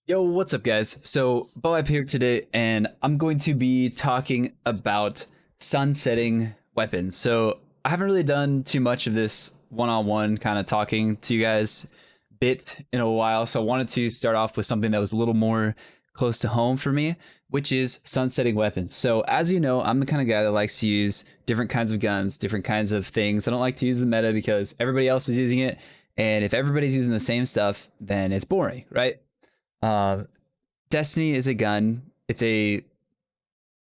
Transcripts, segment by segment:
Yo, what's up, guys? So, Boab here today, and I'm going to be talking about sunsetting weapons. So, I haven't really done too much of this one-on-one kind of talking to you guys bit in a while, so I wanted to start off with something that was a little more close to home for me, which is sunsetting weapons. So, as you know, I'm the kind of guy that likes to use different kinds of guns, different kinds of things. I don't like to use the meta because everybody else is using it, and if everybody's using the same stuff, then it's boring, right? Uh, Destiny is a gun. Destiny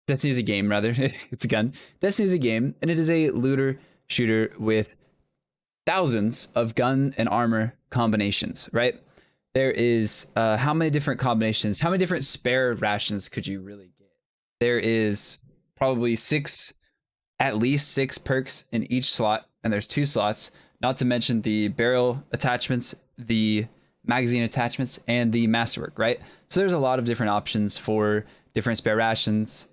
is a game rather. It's a gun. Destiny is a game, and it is a looter shooter with thousands of gun and armor combinations. Right? There is how many different combinations? How many different spare rations could you really get? There is probably at least six perks in each slot, and there's two slots. Not to mention the barrel attachments, the magazine attachments, and the masterwork, right? So there's a lot of different options for different spare rations.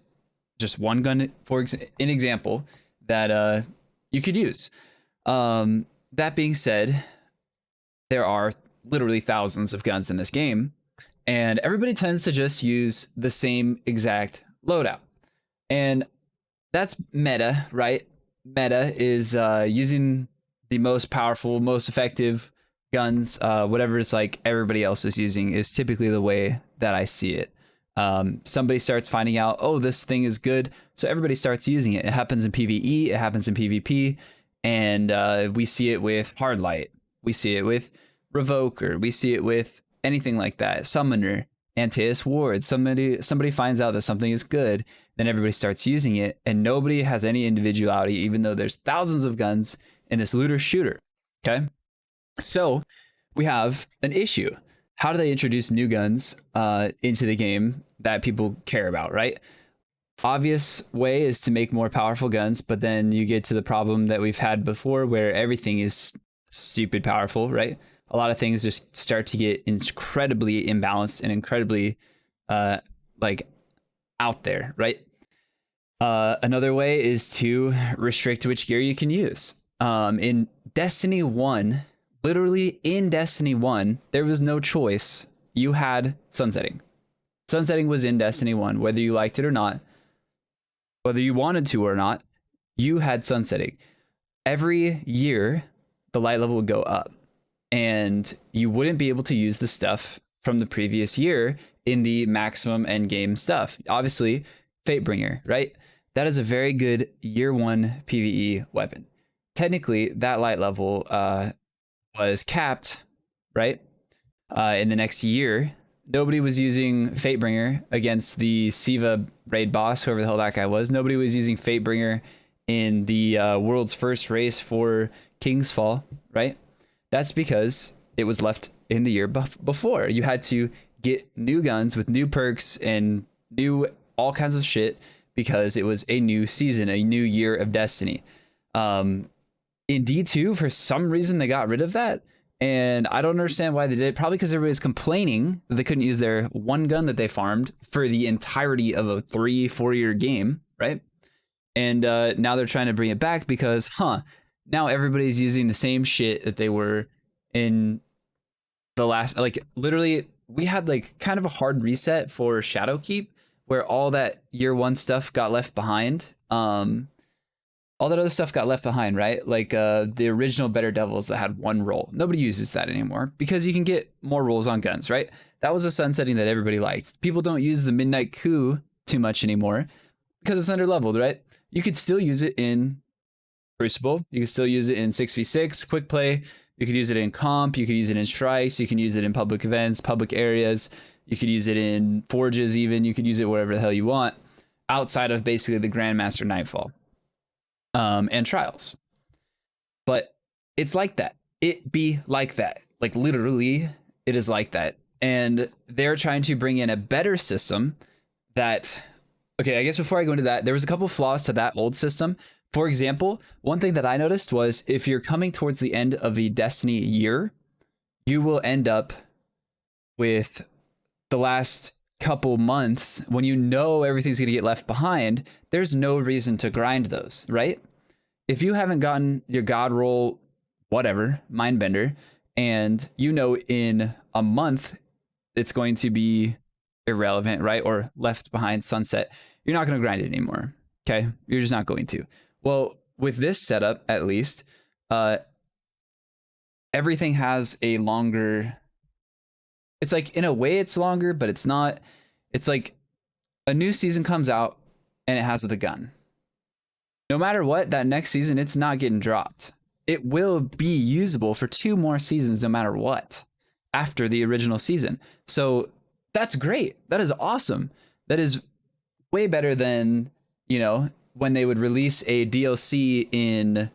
Just one gun, for an example, that you could use. That being said, there are literally thousands of guns in this game, and everybody tends to just use the same exact loadout. And that's meta, right? Meta is using the most powerful, most effective guns, whatever it's like everybody else is using is typically the way that I see it. Somebody starts finding out, oh, this thing is good, so everybody starts using it. It happens in PvE, it happens in PvP, and we see it with Hardlight, we see it with Revoker, we see it with anything like that. Summoner, Antaeus Ward. Somebody finds out that something is good, then everybody starts using it, and nobody has any individuality, even though there's thousands of guns in this looter shooter. Okay. So we have an issue. How do they introduce new guns into the game that people care about, right? Obvious way is to make more powerful guns, but then you get to the problem that we've had before where everything is stupid powerful, right? A lot of things just start to get incredibly imbalanced and incredibly like out there, right? Another way is to restrict which gear you can use. In Destiny 1, literally in Destiny 1, there was no choice. You had sunsetting. Sunsetting was in Destiny 1, whether you liked it or not, whether you wanted to or not, you had sunsetting. Every year, the light level would go up, and you wouldn't be able to use the stuff from the previous year in the maximum end game stuff. Obviously, Fatebringer, right? That is a very good year one PvE weapon. Technically, that light level was capped, right? In the next year, nobody was using Fatebringer against the Siva raid boss, whoever the hell that guy was. Nobody was using Fatebringer in the world's first race for King's Fall, right? That's because it was left in the year before. You had to get new guns with new perks and new all kinds of shit because it was a new season, a new year of Destiny. In D2, for some reason, they got rid of that. And I don't understand why they did it. Probably because everybody's complaining that they couldn't use their one gun that they farmed for the entirety of a 3-4 year game, right? And now they're trying to bring it back because, now everybody's using the same shit that they were in the last, like, literally, we had like kind of a hard reset for Shadowkeep where all that year one stuff got left behind. All that other stuff got left behind, right? Like the original Better Devils that had one roll. Nobody uses that anymore because you can get more rolls on guns, right? That was a sunsetting that everybody liked. People don't use the Midnight Coup too much anymore because it's underleveled, right? You could still use it in Crucible. You can still use it in 6v6, quick play. You could use it in comp. You could use it in strikes. You can use it in public events, public areas. You could use it in forges even. You could use it wherever the hell you want outside of basically the Grandmaster Nightfall. And trials. But it's like that. It be like that. Like literally, it is like that. And they're trying to bring in a better system that, okay, I guess before I go into that, there was a couple flaws to that old system. For example, one thing that I noticed was if you're coming towards the end of the Destiny year, you will end up with the last couple months when you know everything's going to get left behind. There's no reason to grind those, right? If you haven't gotten your god roll, whatever, Mindbender, and you know in a month it's going to be irrelevant, right? Or left behind, sunset. You're not going to grind it anymore. Okay, you're just not going to. Well, with this setup, at least, everything has a longer. It's like in a way it's longer, but it's not. It's like a new season comes out and it has the gun. No matter what, that next season, it's not getting dropped. It will be usable for 2 more seasons no matter what after the original season. So that's great. That is awesome. That is way better than, you know, when they would release a DLC in,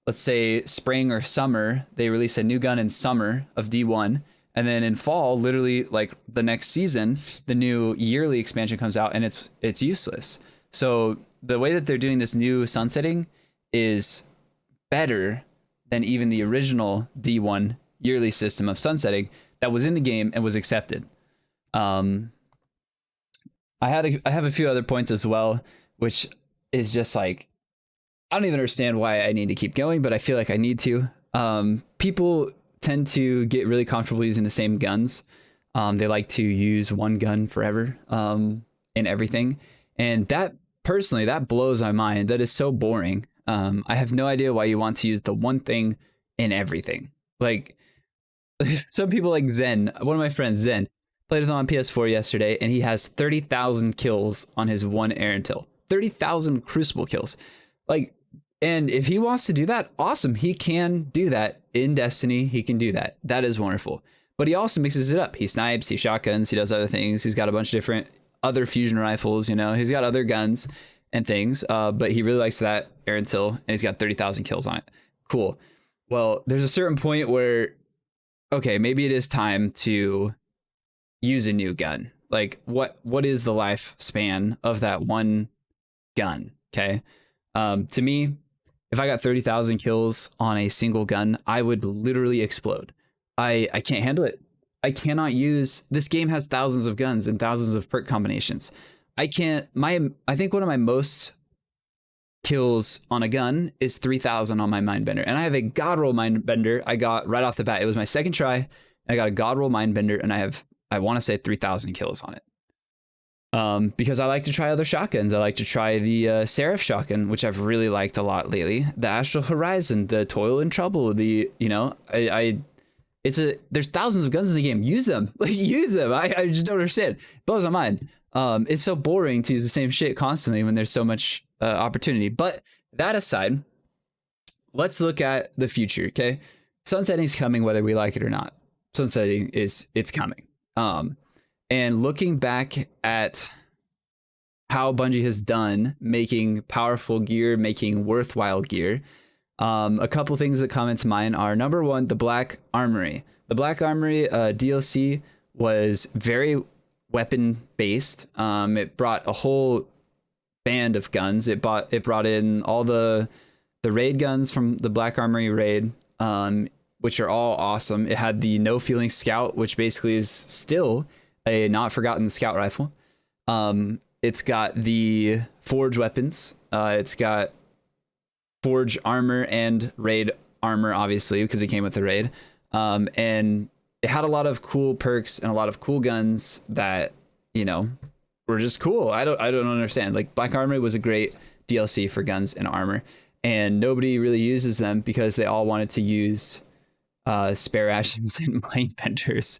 let's say, spring or summer. They release a new gun in summer of D1. And then in fall, literally like the next season, the new yearly expansion comes out and it's useless. So the way that they're doing this new sunsetting is better than even the original D1 yearly system of sunsetting that was in the game and was accepted. I have a few other points as well, which is just like, I don't even understand why I need to keep going, but I feel like I need to. People tend to get really comfortable using the same guns. They like to use one gun forever in everything. And that personally, that blows my mind. That is so boring. I have no idea why you want to use the one thing in everything. Like some people like Zen, one of my friends, Zen, played with him on PS4 yesterday, and he has 30,000 kills on his one Erentil. 30,000 Crucible kills. Like, and if he wants to do that, awesome. He can do that in Destiny. He can do that. That is wonderful. But he also mixes it up. He snipes, he shotguns, he does other things. He's got a bunch of different other fusion rifles, you know. He's got other guns and things, but he really likes that Erentil, and he's got 30,000 kills on it. Cool. Well, there's a certain point where, okay, maybe it is time to use a new gun. Like, what is the lifespan of that one gun? Okay. To me, if I got 30,000 kills on a single gun, I would literally explode. I can't handle it. I cannot use, this game has thousands of guns and thousands of perk combinations. I think one of my most kills on a gun is 3,000 on my Mindbender. And I have a God Roll Mindbender I got right off the bat. It was my second try. And I got a God Roll Mindbender, and I want to say 3,000 kills on it. Because I like to try other shotguns. I like to try the Seraph shotgun, which I've really liked a lot lately. The Astral Horizon, the Toil and Trouble, there's thousands of guns in the game. Use them. Like, use them. I just don't understand. It blows my mind. It's so boring to use the same shit constantly when there's so much opportunity. But that aside, let's look at the future, okay? Sunsetting's coming whether we like it or not. Sunsetting it's coming. And looking back at how Bungie has done making powerful gear, making worthwhile gear, a couple things that come into mind are, number one, the Black Armory. The Black Armory DLC was very weapon based. It brought a whole band of guns. It brought in all the raid guns from the Black Armory raid, which are all awesome. It had the No Feeling Scout, which basically is still a not forgotten scout rifle. It's got the forge weapons. It's got forge armor and raid armor, obviously, because it came with the raid. And it had a lot of cool perks and a lot of cool guns that, were just cool. I don't understand. Like, Black Armory was a great DLC for guns and armor, and nobody really uses them because they all wanted to use spare rations and Mindbenders.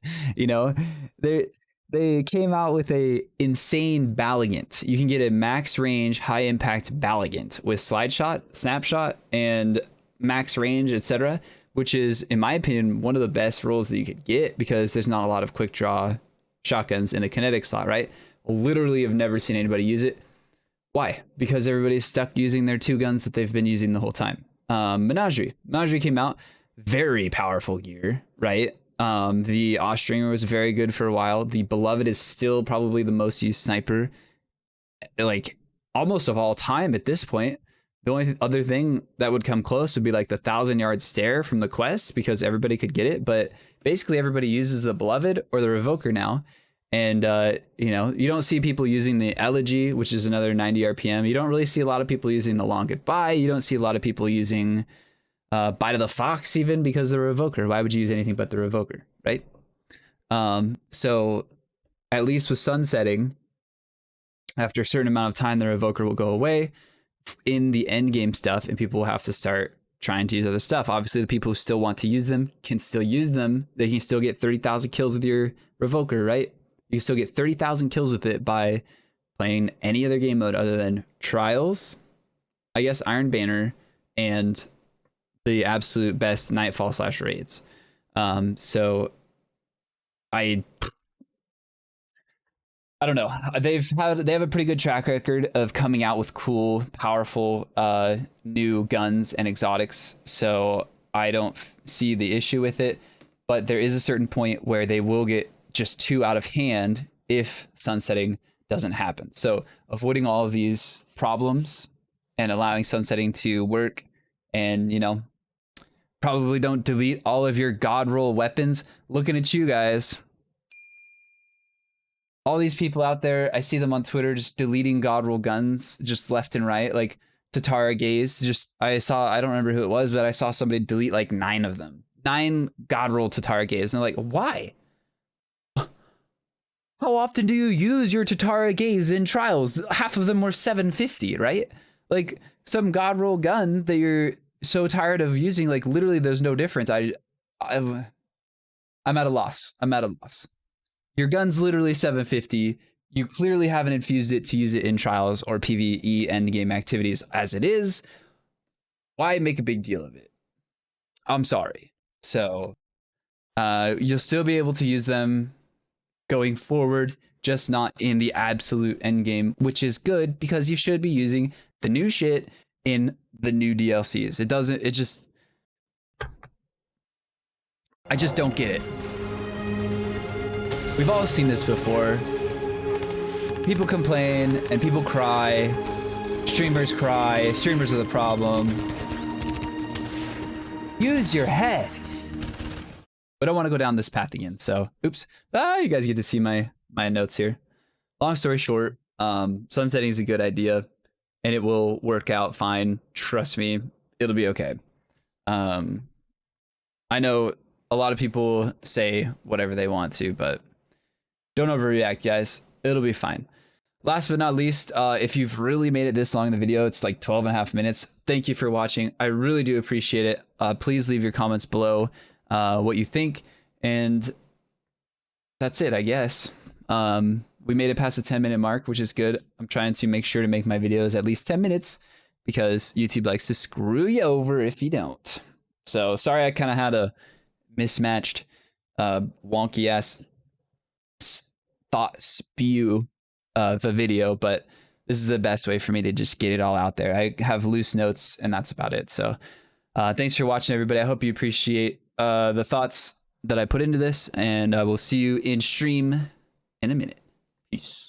They came out with a insane Balligant. You can get a max range, high impact Balligant with slide shot, snapshot, and max range, etc., which is, in my opinion, one of the best rolls that you could get because there's not a lot of quick draw shotguns in the kinetic slot, right? Literally have never seen anybody use it. Why? Because everybody's stuck using their 2 guns that they've been using the whole time. Menagerie came out, very powerful gear, right? The Austringer was very good for a while. The Beloved is still probably the most used sniper, like, almost of all time at this point. The only other thing that would come close would be like the 1,000-yard stare from the quest, because everybody could get it. But basically everybody uses the Beloved or the Revoker now. And, you don't see people using the Elegy, which is another 90 RPM. You don't really see a lot of people using the Long Goodbye. You don't see a lot of people using Bite of the Fox even, because the Revoker. Why would you use anything but the Revoker, right? So at least with sunsetting, after a certain amount of time, the revoker will go away in the end game stuff, and people will have to start trying to use other stuff. Obviously, the people who still want to use them can still use them. They can still get 30,000 kills with your revoker, right? You can still get 30,000 kills with it by playing any other game mode other than Trials, I guess Iron Banner, and the absolute best Nightfall / raids. So I don't know. They have a pretty good track record of coming out with cool, powerful new guns and exotics. So I don't see the issue with it. But there is a certain point where they will get just too out of hand if sunsetting doesn't happen. So avoiding all of these problems and allowing sunsetting to work, and probably don't delete all of your god roll weapons. Looking at you guys. All these people out there, I see them on Twitter just deleting god roll guns just left and right, like Tatara Gaze. I don't remember who it was, but I saw somebody delete like 9 of them. 9 god roll Tatara Gaze. And they're like, why? How often do you use your Tatara Gaze in Trials? Half of them were 750, right? Like some god roll gun that you're so tired of using, like literally there's no difference. I'm at a loss. Your gun's literally 750. You clearly haven't infused it to use it in Trials or PvE endgame activities as it is. Why make a big deal of it? I'm sorry. So you'll still be able to use them going forward, just not in the absolute endgame, which is good because you should be using the new shit in the new DLCs. I just don't get it. We've all seen this before. People complain and people cry. Streamers cry. Streamers are the problem. Use your head. But I don't want to go down this path again. So, oops. You guys get to see my notes here. Long story short, sunsetting is a good idea, and it will work out fine. Trust me, it'll be okay. I know a lot of people say whatever they want to, but don't overreact, guys. It'll be fine. Last but not least, if you've really made it this long in the video, it's like 12.5 minutes. Thank you for watching. I really do appreciate it. Please leave your comments below what you think. And that's it, I guess. We made it past the 10-minute mark, which is good. I'm trying to make sure to make my videos at least 10 minutes because YouTube likes to screw you over if you don't. So sorry I kind of had a mismatched, wonky ass thought spew of a video, but this is the best way for me to just get it all out there. I have loose notes and that's about it. So thanks for watching, everybody. I hope you appreciate the thoughts that I put into this, and I will see you in stream in a minute. Peace.